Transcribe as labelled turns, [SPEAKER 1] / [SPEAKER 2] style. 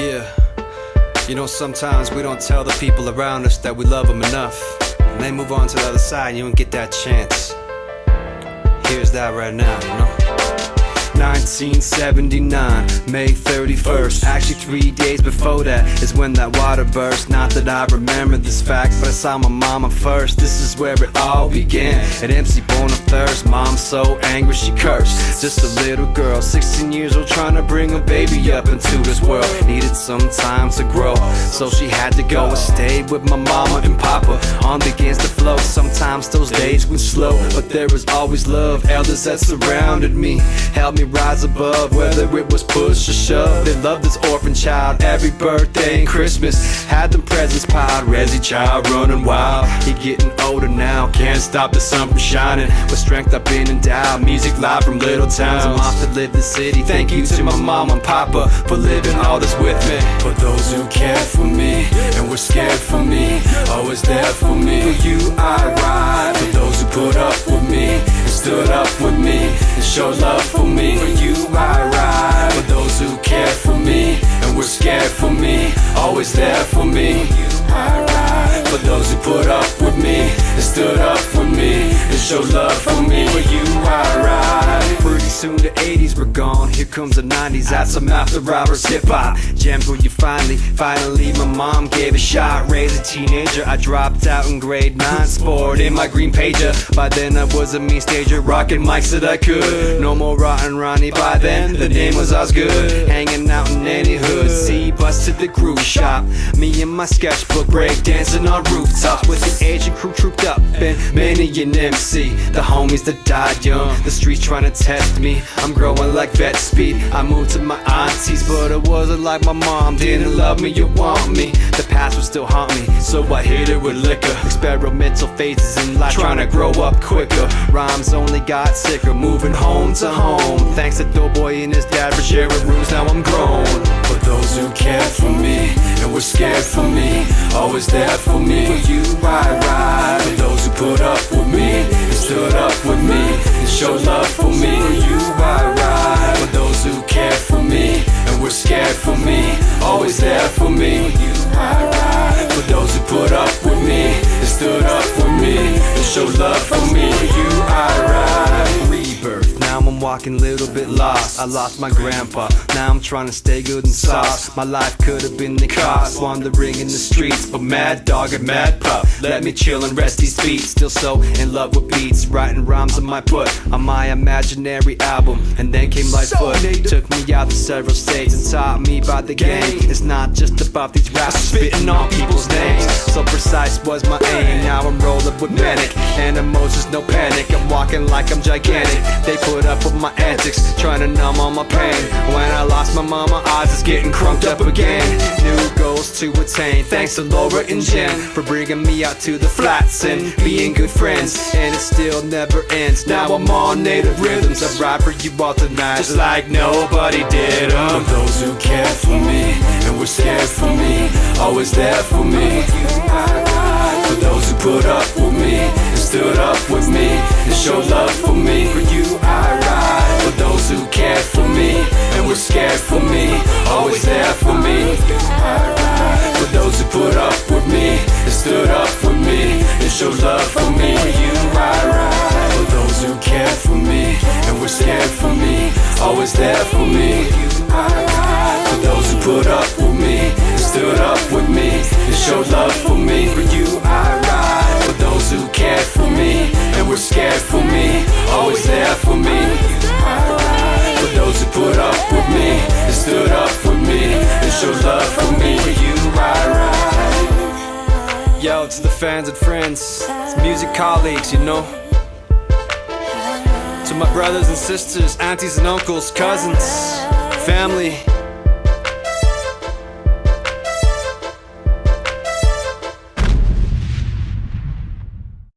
[SPEAKER 1] Yeah, you know, sometimes we don't tell the people around us that we love them enough, and they move on to the other side and you don't get that chance. Here's that right now, you know. 1979, May 31st. Actually 3 days before that is when that water burst. Not that I remember this fact, but I saw my mama first. This is where it all began, at MC born of thirst. Mom so angry she cursed. Just a little girl, 16 years old, trying to bring a baby up into this world. Needed some time to grow, so she had to go and stay with my mama and papa on the against the flow. Sometimes those days went slow, but there was always love. Elders that surrounded me helped me rise above, whether it was push or shove. They loved this orphan child. Every birthday and Christmas had them presents piled. Resi child running wild. He getting older now, can't stop the sun from shining. With strength I've been endowed, music live from little towns. I'm off to live the city. Thank you to my mom and papa for living all this with me. For those who care for me and were scared for me, always there for me. For you I ride. For those who put up with me and stood up with me and showed love for me. For you I ride. For those who care for me and were scared for me, always there for me. For you I ride. For those who put up with me and stood up for me and showed love for me. For you I ride. Pretty soon the 80s were gone, here comes the 90s. That's some after hours hip-hop jams where you finally my mom gave a shot. Raised a teenager, I dropped out in grade 9, sport in my green pager. By then I was a mean stager, rocking mics that I could. No more Rotten Ronnie, by then the name was Osgood. Hanging out in any hood, see bus to the groove shop. Me and my sketchbook, break dancing on rooftops. With an Asian crew trooped up and many an MC. The homies that died young, the streets trying to test me. I'm growing like vet speed. I moved to my aunties, but it wasn't like my mom didn't love me or want me. The past would still haunt me, so I hit it with liquor. Experimental phases in life, trying to grow up quicker. Rhymes only got sicker, moving home to home. Thanks to Doughboy and his dad for sharing rooms, now I'm grown. For those who cared for me and were scared for me, always there for me. For you I ride. For those who put up with me and stood up with me and showed love for me. For you I ride. For those who cared for me and were scared for me, always there for me. For you I ride. For those who put up with me and stood up for me and showed love for me. For you I ride. Rebirth, now I'm walking a little bit lost. I lost my grandpa, now I'm trying to stay good and sauce. My life could have been the cost, wandering in the streets, but mad dog and mad pup let me chill and rest these feet. Still so in love with beats, writing rhymes on my put on my imaginary album. And then came Lightfoot, took me out to several states and taught me about the game. It's not just about these raps, spitting on people's names. So precise was my aim, now I'm rolling with manic and emotions, no panic. I'm walking like I'm gigantic. They put up with my antics, trying to numb all my pain. When I lost my mama, odds is getting crunked up again. New goals to attain, thanks to Laura and Jen for bringing me out to the flats and being good friends. And it still never ends, now I'm on native rhythms. I ride for you all tonight, just like nobody did. For those who cared for me and were scared for me, always there for me. For those who put up with me and stood up with me and showed love for me. For you I ride. For those who cared for me and were scared for me, always there for me. For you I ride. For those who put up with me and stood up with me and showed love for me. For you I ride. For those who cared for me and were scared for me, always there for me. For you I ride. For those who put up with me and stood up with me and showed love for me. For you I ride. For those who cared for me and were scared for me, always there for me. For you I ride. For those who put up with me and stood up with me and showed love for me. For you I ride. Yo, to the fans and friends, it's music colleagues, you know. To my brothers and sisters, aunties and uncles, cousins, family,